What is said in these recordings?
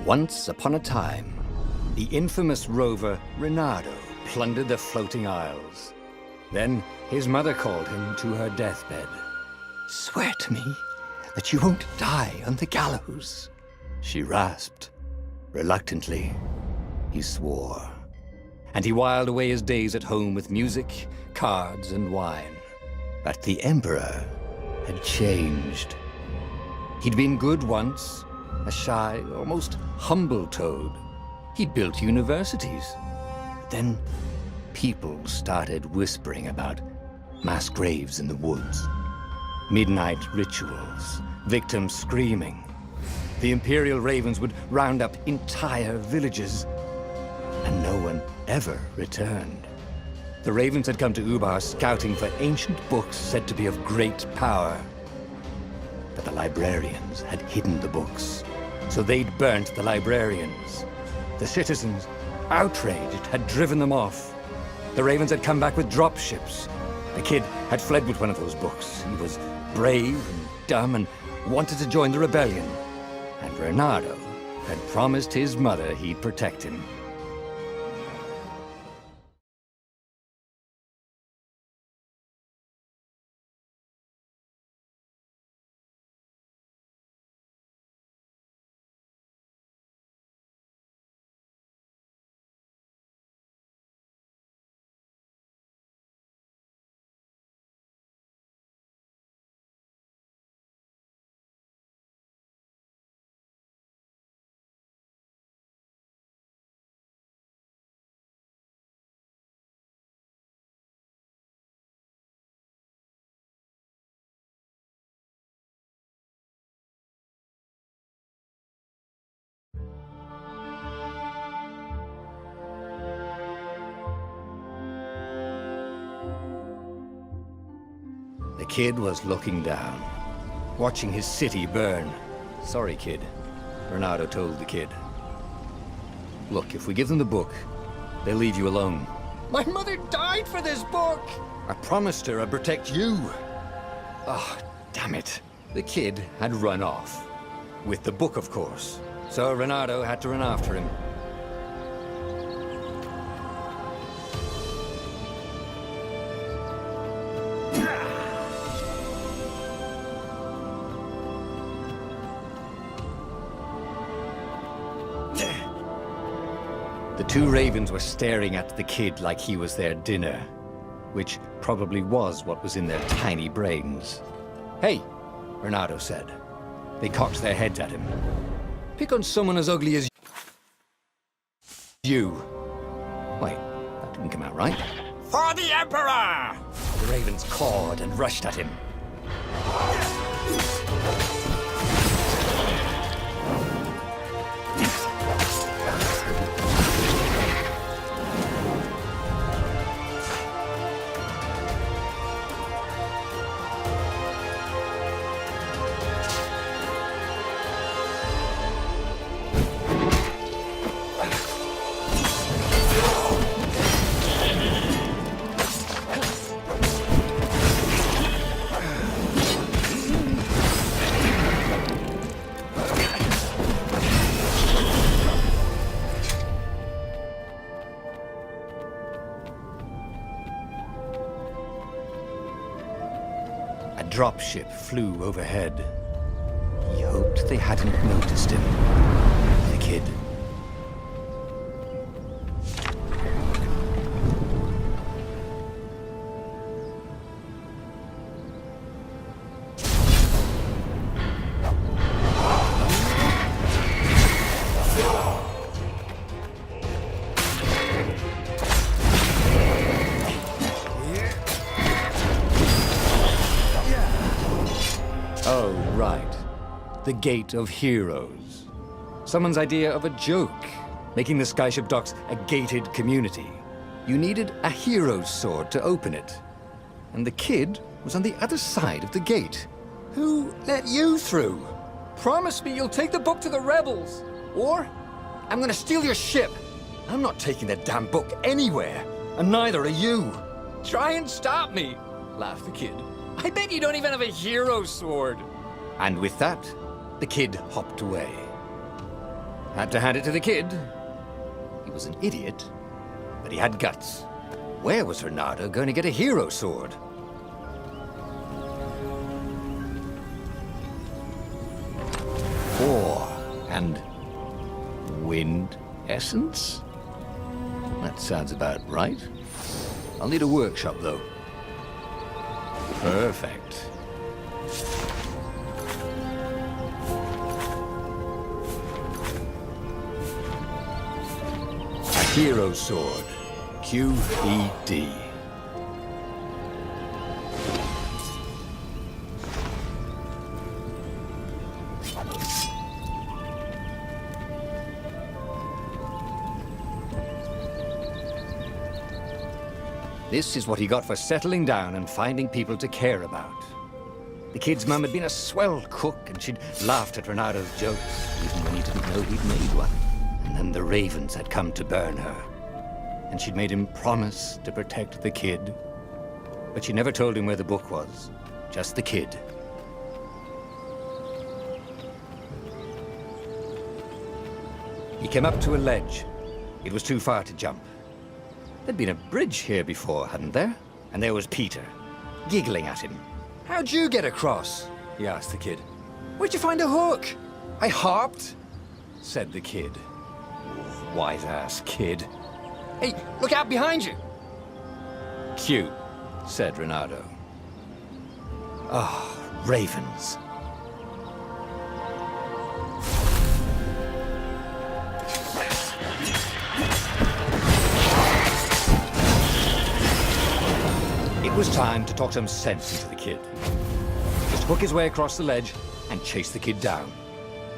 Once upon a time, the infamous rover Reynardo plundered the floating isles. Then his mother called him to her deathbed. "Swear to me that you won't die on the gallows," she rasped. Reluctantly, he swore. And he whiled away his days at home with music, cards, and wine. But the Emperor had changed. He'd been good once, a shy, almost humble toad. He'd built universities. But then people started whispering about mass graves in the woods, midnight rituals, victims screaming. The Imperial Ravens would round up entire villages, and no one ever returned. The Ravens had come to Ubar scouting for ancient books said to be of great power. But the librarians had hidden the books, so they'd burnt the librarians. The citizens, outraged, had driven them off. The Ravens had come back with dropships. The kid had fled with one of those books. He was brave and dumb and wanted to join the rebellion. And Reynardo had promised his mother he'd protect him. The kid was looking down, watching his city burn. "Sorry, kid," Reynardo told the kid. "Look, if we give them the book, they'll leave you alone." "My mother died for this book!" "I promised her I'd protect you." "Oh, damn it." The kid had run off. With the book, of course. So Reynardo had to run after him. The two ravens were staring at the kid like he was their dinner, which probably was what was in their tiny brains. "Hey," Reynardo said. They cocked their heads at him. "Pick on someone as ugly as you." Wait, that didn't come out right. "For the Emperor!" The ravens cawed and rushed at him. A dropship flew overhead. He hoped they hadn't noticed him. The kid. Oh, right. The Gate of Heroes. Someone's idea of a joke, making the skyship docks a gated community. You needed a hero's sword to open it. And the kid was on the other side of the gate. "Who let you through? Promise me you'll take the book to the rebels, or I'm gonna steal your ship." "I'm not taking that damn book anywhere, and neither are you." "Try and stop me," laughed the kid. "I bet you don't even have a hero sword." And with that, the kid hopped away. Had to hand it to the kid. He was an idiot, but he had guts. Where was Reynardo going to get a hero sword? Ore and wind essence? That sounds about right. I'll need a workshop, though. Perfect. A hero sword. QED. This is what he got for settling down and finding people to care about. The kid's mum had been a swell cook, and she'd laughed at Reynardo's jokes, even when he didn't know he'd made one. And then the ravens had come to burn her. And she'd made him promise to protect the kid. But she never told him where the book was, just the kid. He came up to a ledge. It was too far to jump. There'd been a bridge here before, hadn't there? And there was Peter, giggling at him. "How'd you get across?" he asked the kid. "Where'd you find a hook?" "I hopped," said the kid. Wise-ass kid. "Hey, look out behind you!" "Cute," said Reynardo. Oh, ravens. It was time to talk some sense into the kid. Just hook his way across the ledge and chase the kid down.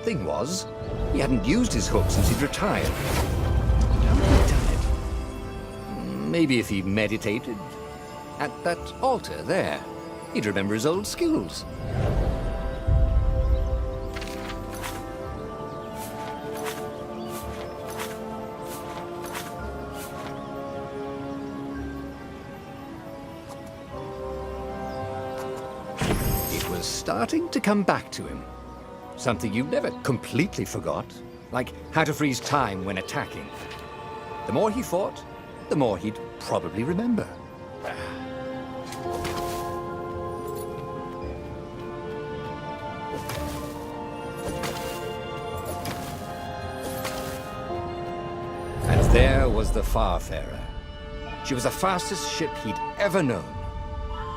Thing was, he hadn't used his hook since he'd retired. How had he done it? Maybe if he meditated at that altar there, he'd remember his old skills. Starting to come back to him. Something you never completely forgot, like how to freeze time when attacking. The more he fought, the more he'd probably remember. And there was the Farfarer. She was the fastest ship he'd ever known.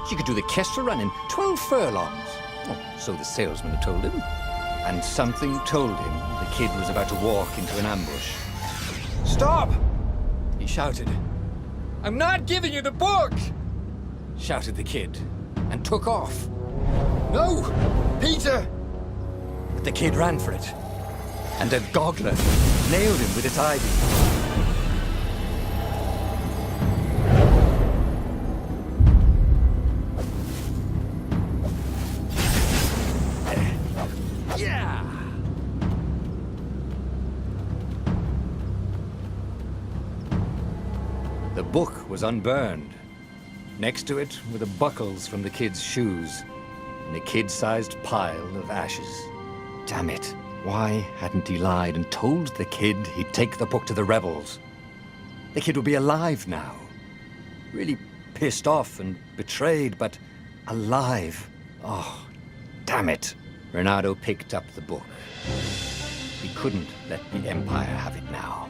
She could do the Kessel run in 12 furlongs. Oh, so the salesman had told him. And something told him the kid was about to walk into an ambush. "Stop!" he shouted. "I'm not giving you the book!" shouted the kid, and took off. "No! Peter!" But the kid ran for it, and a goggler nailed him with its ivy. The book was unburned. Next to it were the buckles from the kid's shoes, and a kid-sized pile of ashes. Damn it. Why hadn't he lied and told the kid he'd take the book to the rebels? The kid would be alive now. Really pissed off and betrayed, but alive. Oh, damn it. Reynardo picked up the book. He couldn't let the Empire have it now.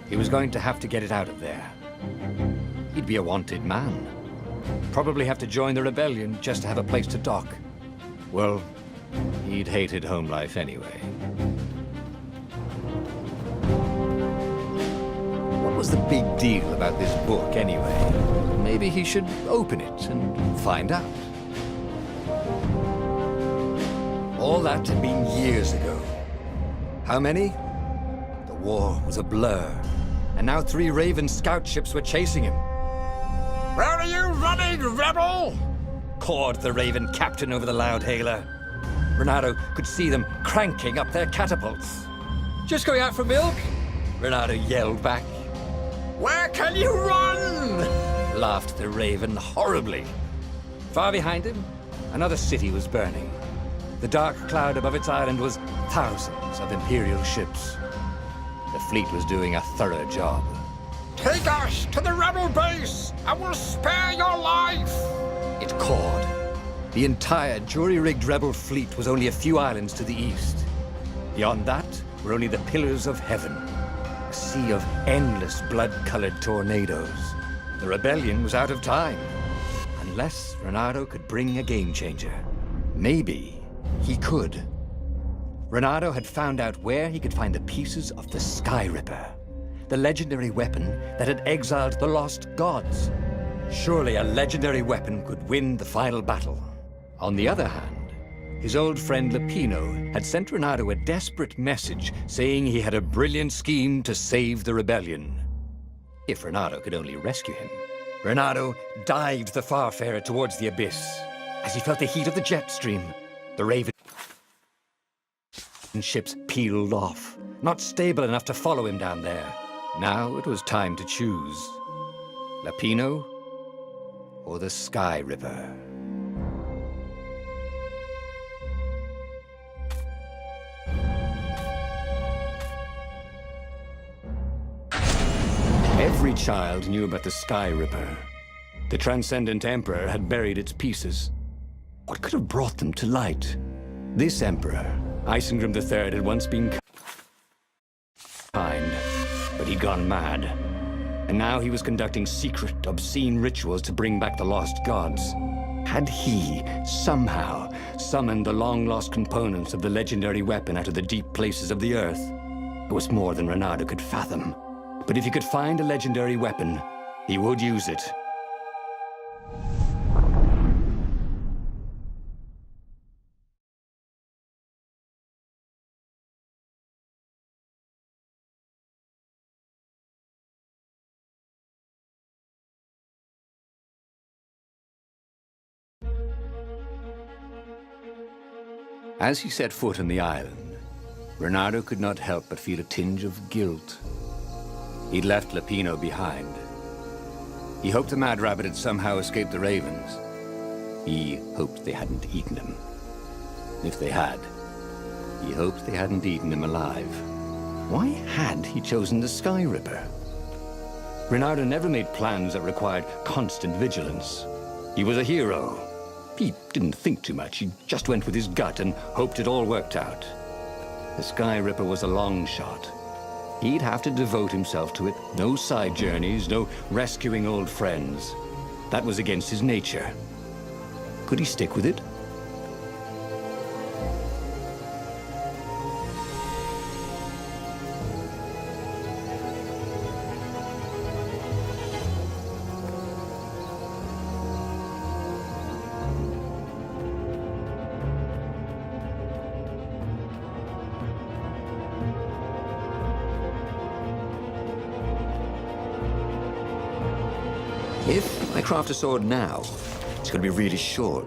He was going to have to get it out of there. He'd be a wanted man. Probably have to join the rebellion just to have a place to dock. Well, he'd hated home life anyway. What was the big deal about this book anyway? Maybe he should open it and find out. All that had been years ago. How many? The war was a blur. And now 3 Raven scout ships were chasing him. "Where are you running, rebel?" cawed the Raven captain over the loud hailer. Reynardo could see them cranking up their catapults. "Just going out for milk?" Reynardo yelled back. "Where can you run?" laughed the Raven horribly. Far behind him, another city was burning. The dark cloud above its island was thousands of Imperial ships. The fleet was doing a thorough job. Take us to the rebel base! I will spare your life! It cawed. The entire jury-rigged rebel fleet was only a few islands to the east. Beyond that were only the pillars of heaven, a sea of endless blood-colored tornadoes. The rebellion was out of time, unless Reynardo could bring a game-changer. Maybe he could. Reynardo had found out where he could find the pieces of the Sky Ripper, the legendary weapon that had exiled the lost gods. Surely a legendary weapon could win the final battle. On the other hand, his old friend Lapino had sent Reynardo a desperate message saying he had a brilliant scheme to save the rebellion. If Reynardo could only rescue him. Reynardo dived the Farfarer towards the abyss. As he felt the heat of the jet stream, the Raven ships peeled off, not stable enough to follow him down there. Now it was time to choose. Lapino or the Sky Ripper. Every child knew about the Sky Ripper. The Transcendent Emperor had buried its pieces. What could have brought them to light? This Emperor, Isengrim III, had once been kind, but he'd gone mad. And now he was conducting secret, obscene rituals to bring back the lost gods. Had he, somehow, summoned the long-lost components of the legendary weapon out of the deep places of the earth? It was more than Reynardo could fathom. But if he could find a legendary weapon, he would use it. As he set foot on the island, Reynardo could not help but feel a tinge of guilt. He'd left Lapino behind. He hoped the Mad Rabbit had somehow escaped the ravens. He hoped they hadn't eaten him. If they had, he hoped they hadn't eaten him alive. Why had he chosen the Sky Ripper? Reynardo never made plans that required constant vigilance. He was a hero. He didn't think too much. He just went with his gut and hoped it all worked out. The Sky Ripper was a long shot. He'd have to devote himself to it. No side journeys, no rescuing old friends. That was against his nature. Could he stick with it? If I craft a sword now, it's going to be really short.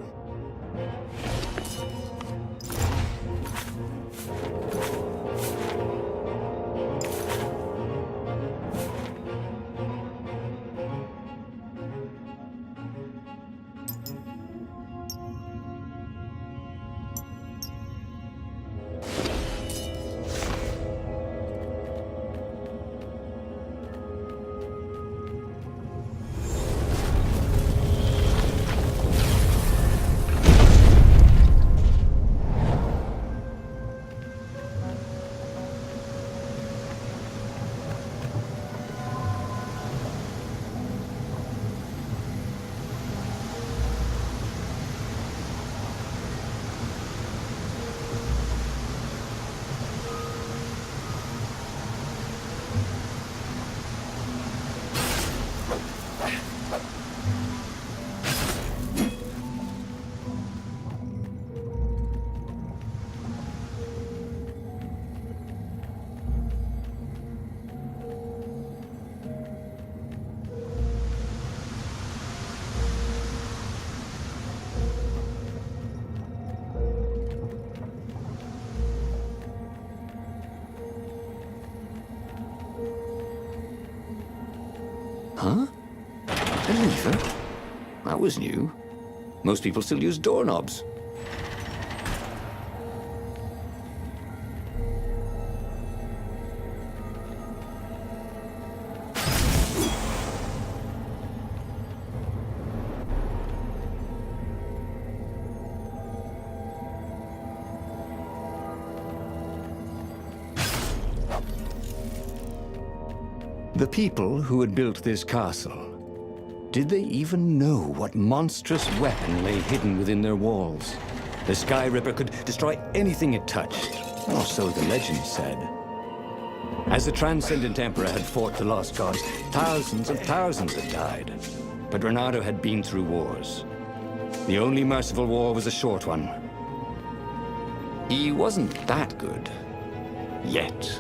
Huh? A lever? That was new. Most people still use doorknobs. The people who had built this castle, did they even know what monstrous weapon lay hidden within their walls? The Sky Ripper could destroy anything it touched, or so the legend said. As the Transcendent Emperor had fought the Lost Gods, thousands and thousands had died. But Reynardo had been through wars. The only merciful war was a short one. He wasn't that good. Yet.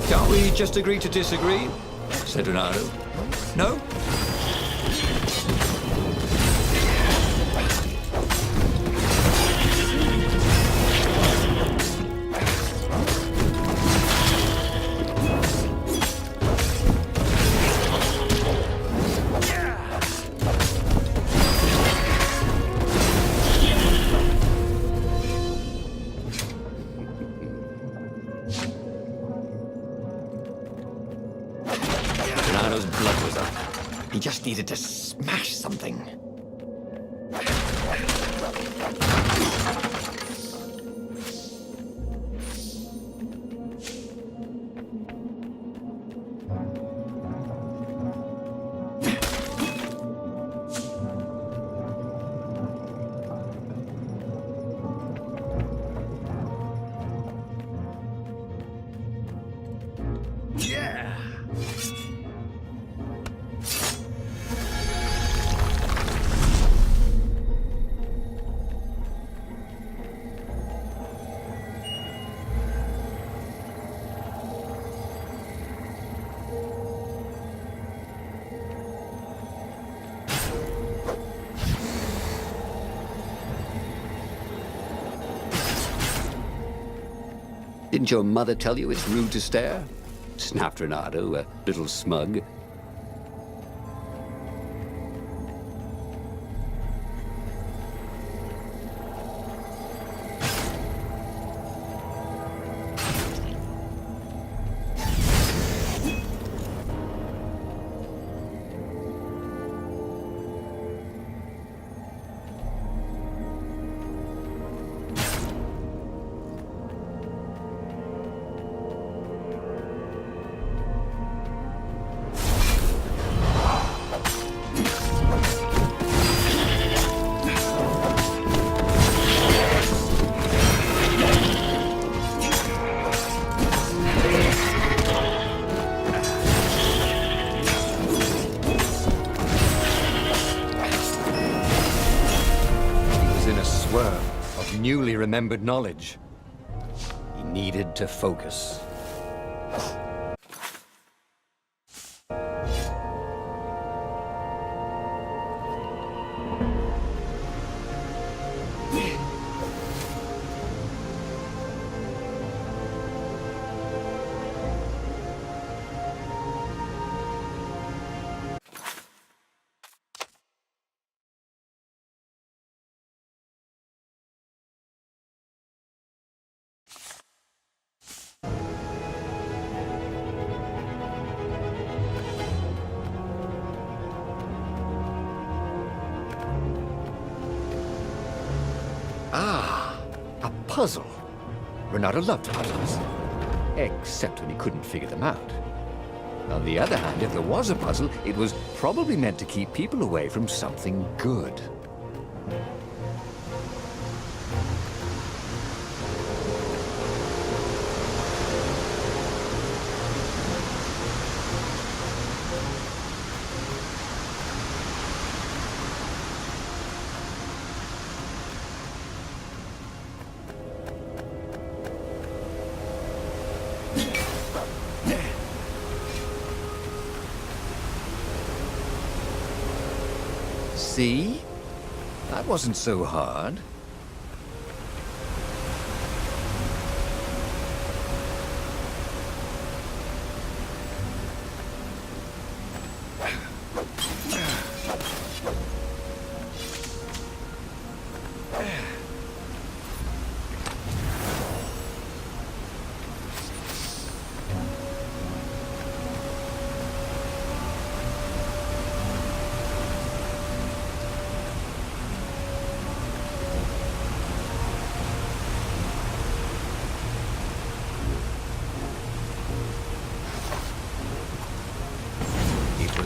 Can't we just agree to disagree? Said Reynardo. No? Reynardo's blood was up. He just needed to smash something. Didn't your mother tell you it's rude to stare? Snapped Reynardo, a little smug. Of newly remembered knowledge. He needed to focus. Ah, a puzzle. Reynardo loved puzzles. Except when he couldn't figure them out. On the other hand, if there was a puzzle, it was probably meant to keep people away from something good. See? That wasn't so hard.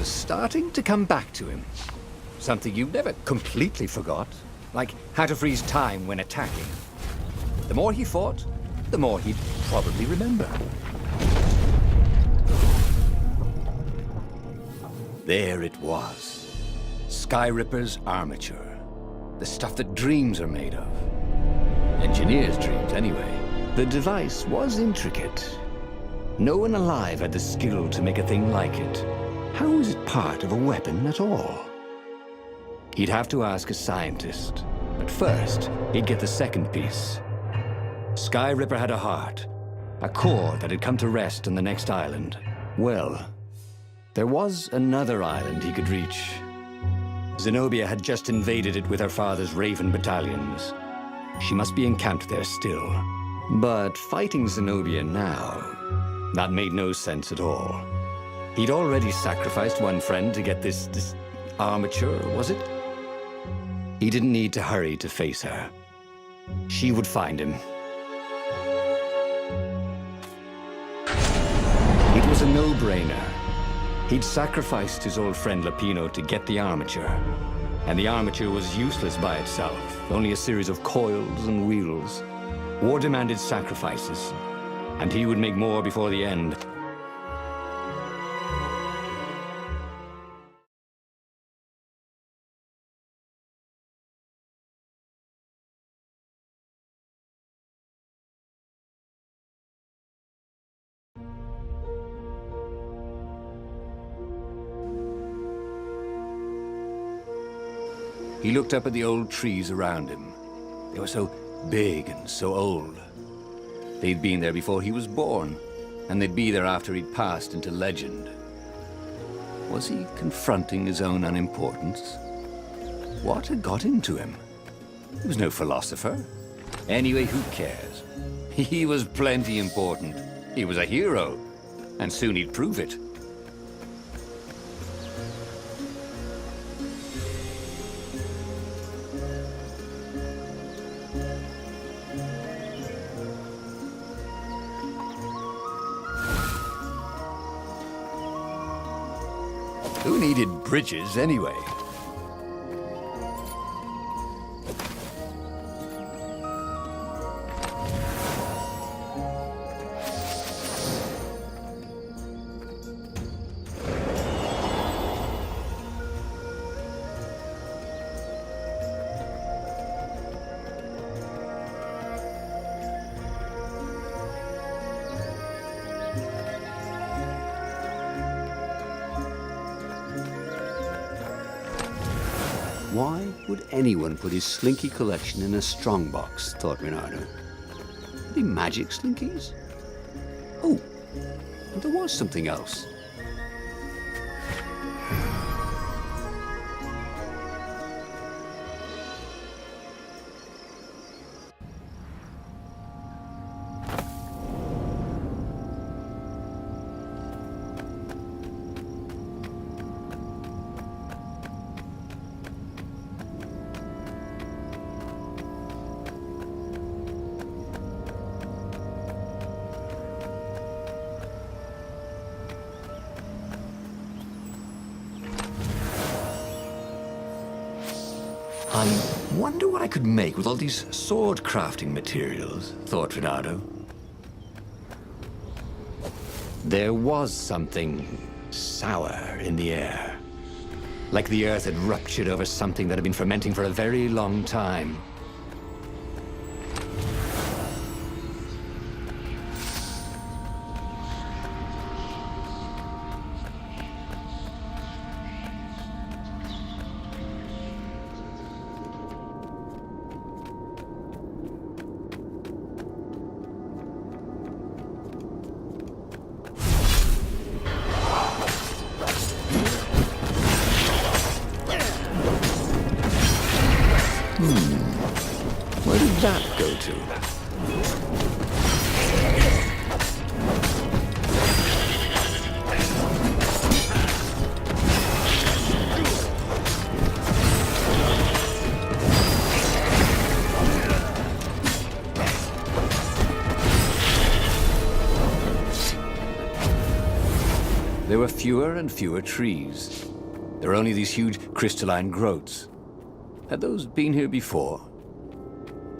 was starting to come back to him. Something you never completely forgot, like how to freeze time when attacking. The more he fought, the more he'd probably remember. There it was. Skyripper's armature. The stuff that dreams are made of. Engineers' dreams, anyway. The device was intricate. No one alive had the skill to make a thing like it. How was it part of a weapon at all? He'd have to ask a scientist. But first, he'd get the second piece. Skyripper had a heart. A core that had come to rest on the next island. Well, there was another island he could reach. Zenobia had just invaded it with her father's Raven battalions. She must be encamped there still. But fighting Zenobia now, that made no sense at all. He'd already sacrificed one friend to get this armature, was it? He didn't need to hurry to face her. She would find him. It was a no-brainer. He'd sacrificed his old friend Lapino to get the armature. And the armature was useless by itself, only a series of coils and wheels. War demanded sacrifices, and he would make more before the end. He looked up at the old trees around him. They were so big and so old. They'd been there before he was born, and they'd be there after he'd passed into legend. Was he confronting his own unimportance? What had got into him? He was no philosopher. Anyway, who cares? He was plenty important. He was a hero, and soon he'd prove it. Who needed bridges anyway? Why would anyone put his slinky collection in a strongbox, thought Reynardo. Are they magic slinkies? Oh, and there was something else. I wonder what I could make with all these sword crafting materials, thought Reynardo. There was something sour in the air. Like the earth had ruptured over something that had been fermenting for a very long time. Where did that go to? there were fewer and fewer trees. There were only these huge crystalline growths. Had those been here before?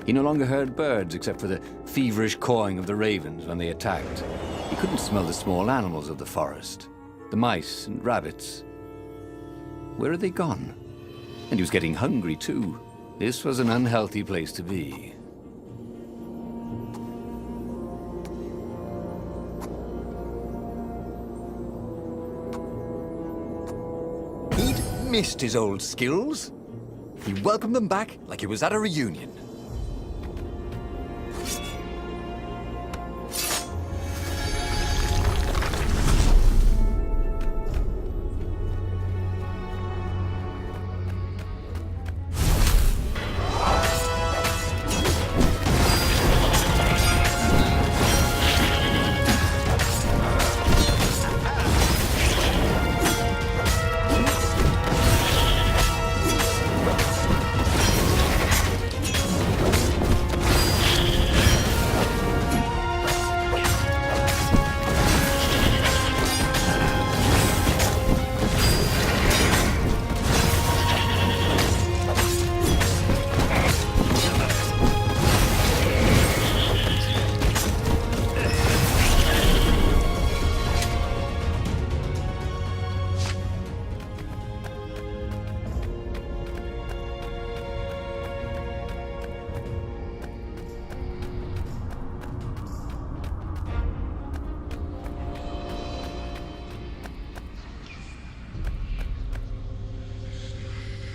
He no longer heard birds except for the feverish cawing of the ravens when they attacked. He couldn't smell the small animals of the forest, the mice and rabbits. Where had they gone? And he was getting hungry too. This was an unhealthy place to be. He'd missed his old skills. He welcomed them back like he was at a reunion.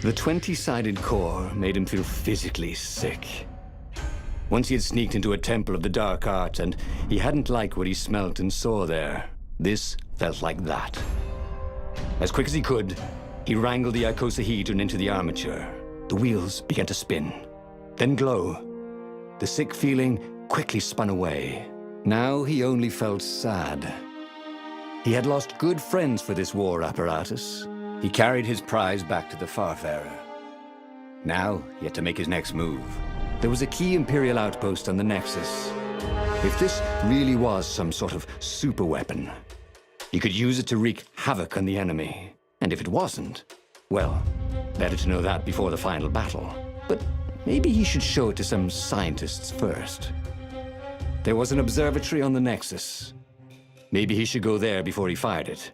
The 20-sided core made him feel physically sick. Once he had sneaked into a temple of the dark arts, and he hadn't liked what he smelt and saw there. This felt like that. As quick as he could, he wrangled the icosahedron into the armature. The wheels began to spin, then glow. The sick feeling quickly spun away. Now he only felt sad. He had lost good friends for this war apparatus. He carried his prize back to the Farfarer. Now, he had to make his next move. There was a key Imperial outpost on the Nexus. If this really was some sort of super weapon, he could use it to wreak havoc on the enemy. And if it wasn't, well, better to know that before the final battle. But maybe he should show it to some scientists first. There was an observatory on the Nexus. Maybe he should go there before he fired it.